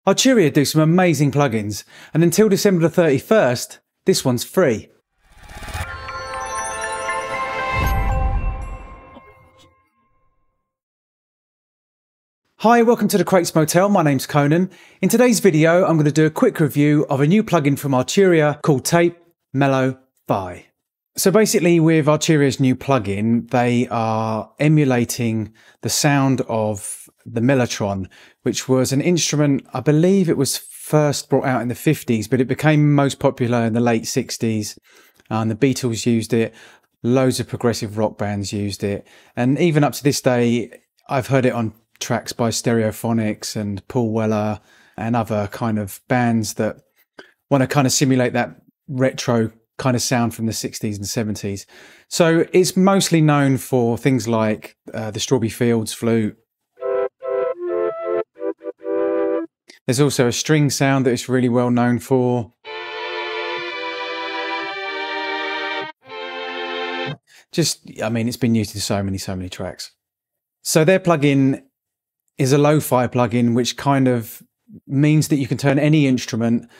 Arturia do some amazing plugins, and until December the 31st, this one's free. Hi, welcome to the Crates Motel. My name's Conan. In today's video, I'm going to do a quick review of a new plugin from Arturia called Tape Mello Fi. So basically with Arturia's new plugin, they are emulating the sound of the Mellotron, which was an instrument, I believe it was first brought out in the 50s, but it became most popular in the late 60s. And the Beatles used it, loads of progressive rock bands used it. And even up to this day, I've heard it on tracks by Stereophonics and Paul Weller and other kind of bands that want to kind of simulate that retro kind of sound from the 60s and 70s. So it's mostly known for things like the Strawberry Fields flute. There's also a string sound that it's really well known for. I mean, it's been used in so many tracks. So their plugin is a lo-fi plugin, which kind of means that you can turn any instrument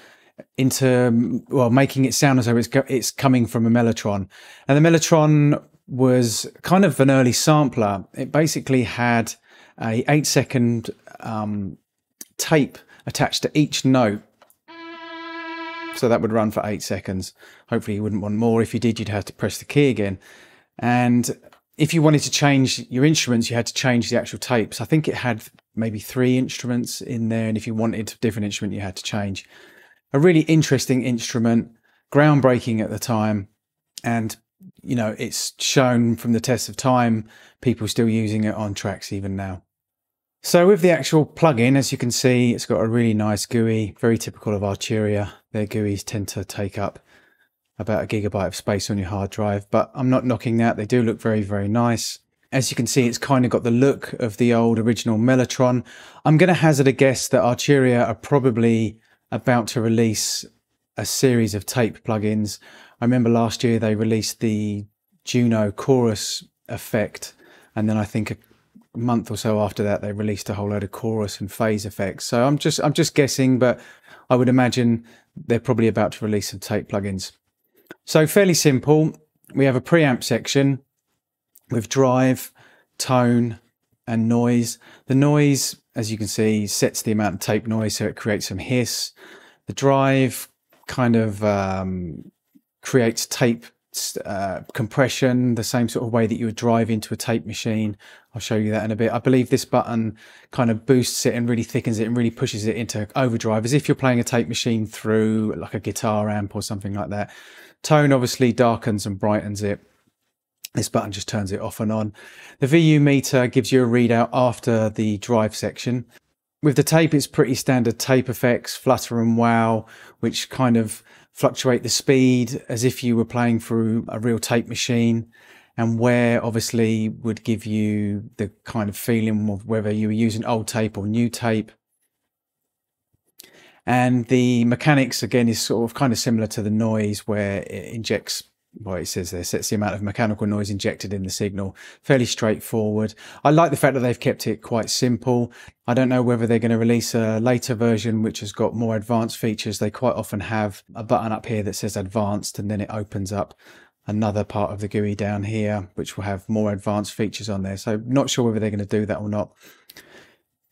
into, well, making it sound as though it's coming from a Mellotron. And the Mellotron was kind of an early sampler. It basically had a 8-second tape attached to each note. So that would run for 8 seconds. Hopefully you wouldn't want more. If you did, you'd have to press the key again. And if you wanted to change your instruments, you had to change the actual tapes. I think it had maybe 3 instruments in there. And if you wanted a different instrument, you had to change. A really interesting instrument, groundbreaking at the time. And, you know, it's shown from the test of time, people still using it on tracks even now. So with the actual plugin, as you can see, it's got a really nice GUI, very typical of Arturia. Their GUIs tend to take up about 1 GB of space on your hard drive, but I'm not knocking that. They do look very nice. As you can see, it's kind of got the look of the old original Mellotron. I'm going to hazard a guess that Arturia are probably about to release a series of tape plugins. I remember last year they released the Juno chorus effect, and then I think a month or so after that they released a whole load of chorus and phase effects. So I'm just guessing, but I would imagine they're probably about to release some tape plugins. So fairly simple. We have a preamp section with drive, tone and noise. The noise, as you can see, sets the amount of tape noise, so it creates some hiss. The drive kind of creates tape compression, the same sort of way that you would drive into a tape machine. I'll show you that in a bit. I believe this button kind of boosts it and really thickens it and really pushes it into overdrive, as if you're playing a tape machine through like a guitar amp or something like that. Tone obviously darkens and brightens it. This button just turns it off and on. The VU meter gives you a readout after the drive section. With the tape, it's pretty standard tape effects, flutter and wow, which kind of fluctuate the speed as if you were playing through a real tape machine, and wear obviously would give you the kind of feeling of whether you were using old tape or new tape. And the mechanics again is sort of kind of similar to the noise, where it injects, well, it says there, sets the amount of mechanical noise injected in the signal. Fairly straightforward. I like the fact that they've kept it quite simple. I don't know whether they're going to release a later version which has got more advanced features. They quite often have a button up here that says advanced, and then it opens up another part of the GUI down here which will have more advanced features on there. So not sure whether they're going to do that or not.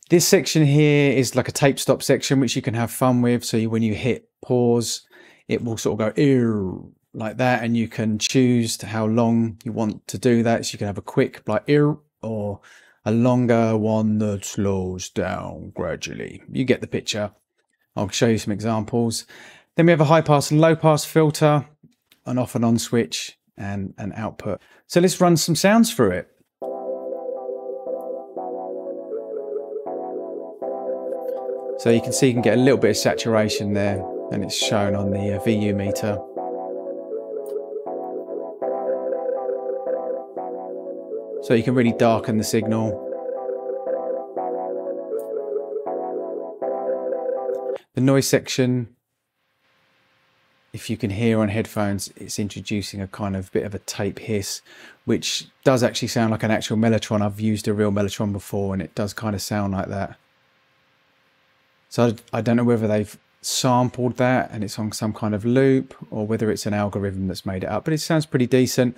This section here is like a tape stop section which you can have fun with. So when you hit pause, it will sort of go ew like that, and you can choose how long you want to do that. So you can have a quick like ew, or a longer one that slows down gradually. You get the picture. I'll show you some examples. Then we have a high pass and low pass filter, an off and on switch, and an output. So let's run some sounds through it. So you can see you can get a little bit of saturation there, and it's shown on the VU meter. So you can really darken the signal. The noise section, if you can hear on headphones, it's introducing a kind of bit of a tape hiss, which does actually sound like an actual Mellotron. I've used a real Mellotron before, and it does kind of sound like that. So I don't know whether they've sampled that and it's on some kind of loop, or whether it's an algorithm that's made it up, but it sounds pretty decent.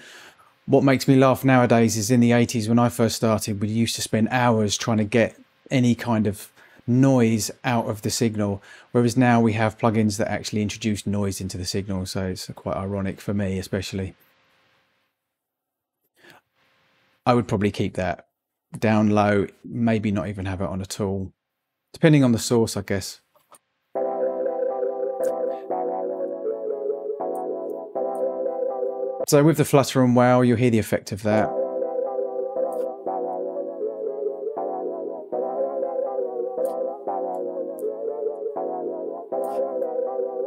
What makes me laugh nowadays is in the 80s when I first started, we used to spend hours trying to get any kind of noise out of the signal, whereas now we have plugins that actually introduce noise into the signal, so it's quite ironic for me especially. I would probably keep that down low, maybe not even have it on at all, depending on the source, I guess. So with the flutter and wow, you'll hear the effect of that.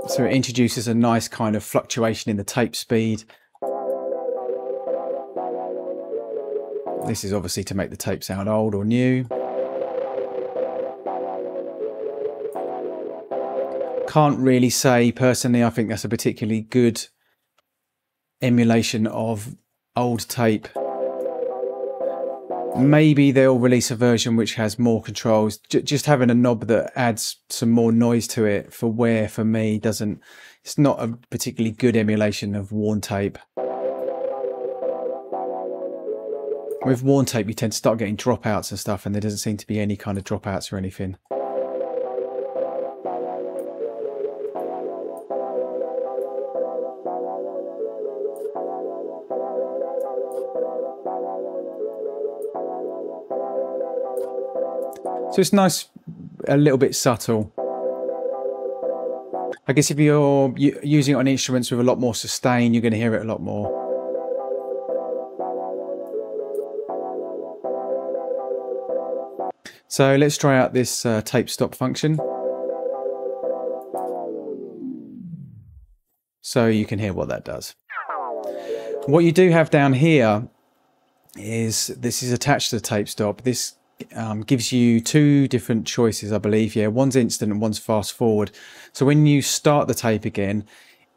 So it introduces a nice kind of fluctuation in the tape speed. This is obviously to make the tape sound old or new. Can't really say personally, I think that's a particularly good emulation of old tape. Maybe they'll release a version which has more controls. Just having a knob that adds some more noise to it for wear, for me, doesn't, it's not a particularly good emulation of worn tape. With worn tape you tend to start getting dropouts and stuff, and there doesn't seem to be any kind of dropouts or anything. So it's nice, a little bit subtle. I guess if you're using it on instruments with a lot more sustain, you're going to hear it a lot more. So let's try out this tape stop function. So you can hear what that does. What you do have down here is, this is attached to the tape stop. This gives you two different choices, I believe. Yeah, one's instant and one's fast forward. So when you start the tape again,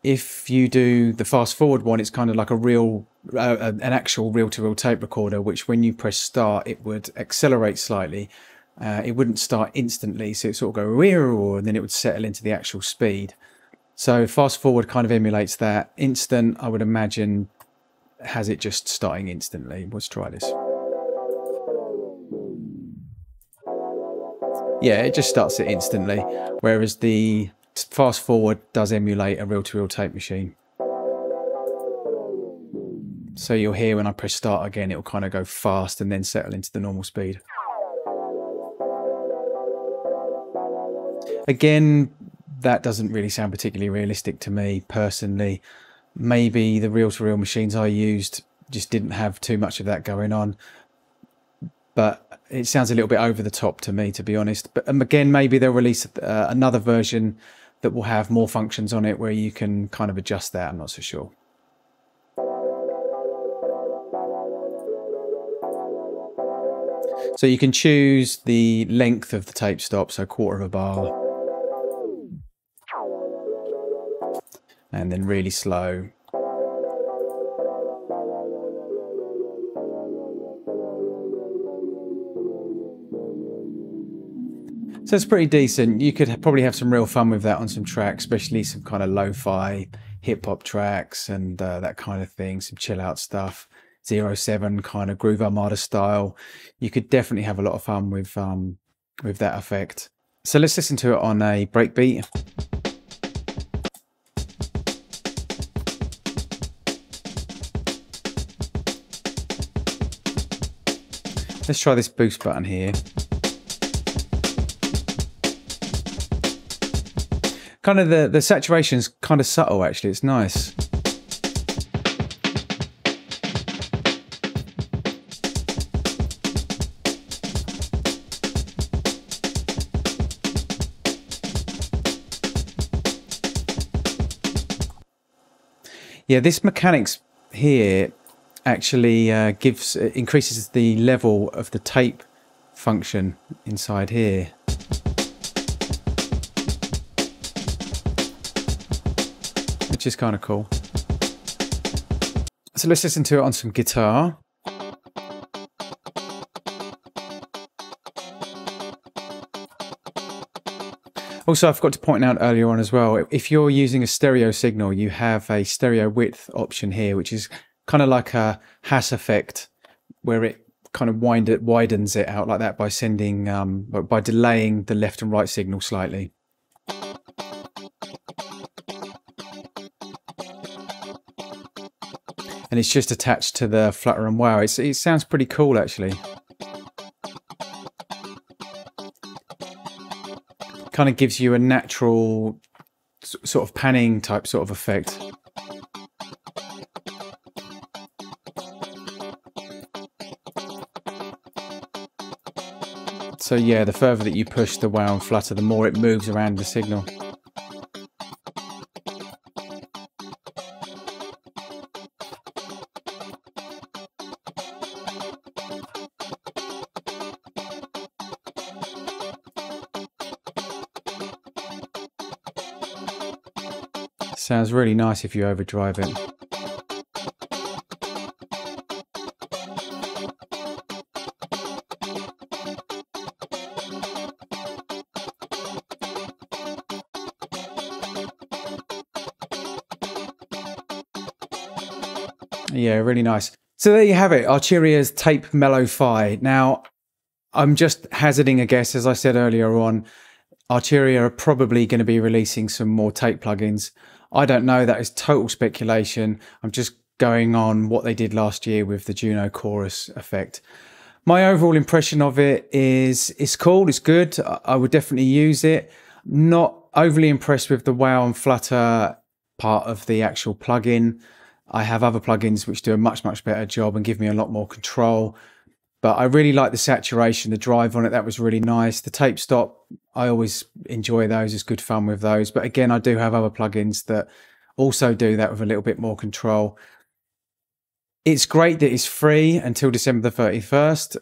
if you do the fast forward one, it's kind of like a real, an actual reel-to-reel tape recorder, which when you press start, it would accelerate slightly. It wouldn't start instantly, so it sort of go, and then it would settle into the actual speed. So fast forward kind of emulates that. Instant, I would imagine, has it just starting instantly. Let's try this. Yeah, it just starts it instantly, whereas the fast forward does emulate a reel-to-reel tape machine. So you'll hear when I press start again, it'll kind of go fast and then settle into the normal speed. Again, that doesn't really sound particularly realistic to me personally. Maybe the reel-to-reel machines I used just didn't have too much of that going on. But it sounds a little bit over the top to me, to be honest. But again, maybe they'll release another version that will have more functions on it where you can kind of adjust that. I'm not so sure. So you can choose the length of the tape stop, so 1/4 of a bar. And then really slow. So it's pretty decent. You could probably have some real fun with that on some tracks, especially some kind of lo-fi hip-hop tracks and that kind of thing, some chill-out stuff, 07 kind of Groove Armada style. You could definitely have a lot of fun with that effect. So let's listen to it on a breakbeat. Let's try this boost button here. Kind of the saturation's kind of subtle actually, it's nice. Yeah, this mechanics here actually increases the level of the tape function inside here. Which is kind of cool. So let's listen to it on some guitar. Also, I forgot to point out earlier on as well, if you're using a stereo signal, you have a stereo width option here, which is kind of like a Hass effect, where it kind of widens it out like that by sending, by delaying the left and right signal slightly. And it's just attached to the Flutter and Wow. It sounds pretty cool, actually. Kind of gives you a natural sort of panning type sort of effect. So yeah, the further that you push the Wow and Flutter, the more it moves around the signal. Sounds really nice if you overdrive it. Yeah, really nice. So there you have it, Arturia's Tape Mello Fi. Now, I'm just hazarding a guess, as I said earlier on, Arturia are probably going to be releasing some more tape plugins. I don't know, that is total speculation. I'm just going on what they did last year with the Juno chorus effect. My overall impression of it is it's cool, it's good. I would definitely use it. Not overly impressed with the Wow and Flutter part of the actual plugin. I have other plugins which do a much better job and give me a lot more control. But I really like the saturation, the drive on it, that was really nice. The tape stop, I always enjoy those, it's good fun with those. But again, I do have other plugins that also do that with a little bit more control. It's great that it's free until December the 31st.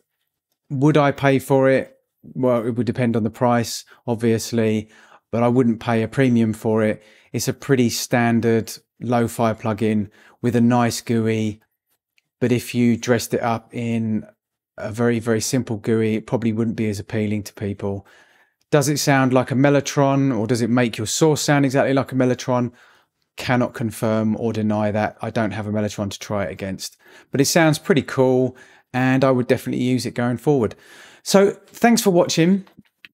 Would I pay for it? Well, it would depend on the price, obviously, but I wouldn't pay a premium for it. It's a pretty standard lo-fi plugin with a nice GUI. But if you dressed it up in a very simple GUI, it probably wouldn't be as appealing to people. Does it sound like a Mellotron, or does it make your source sound exactly like a Mellotron? Cannot confirm or deny that. I don't have a Mellotron to try it against, but it sounds pretty cool and I would definitely use it going forward. So thanks for watching.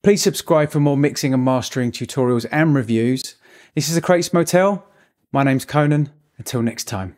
Please subscribe for more mixing and mastering tutorials and reviews. This is the Crates Motel. My name's Conan. Until next time.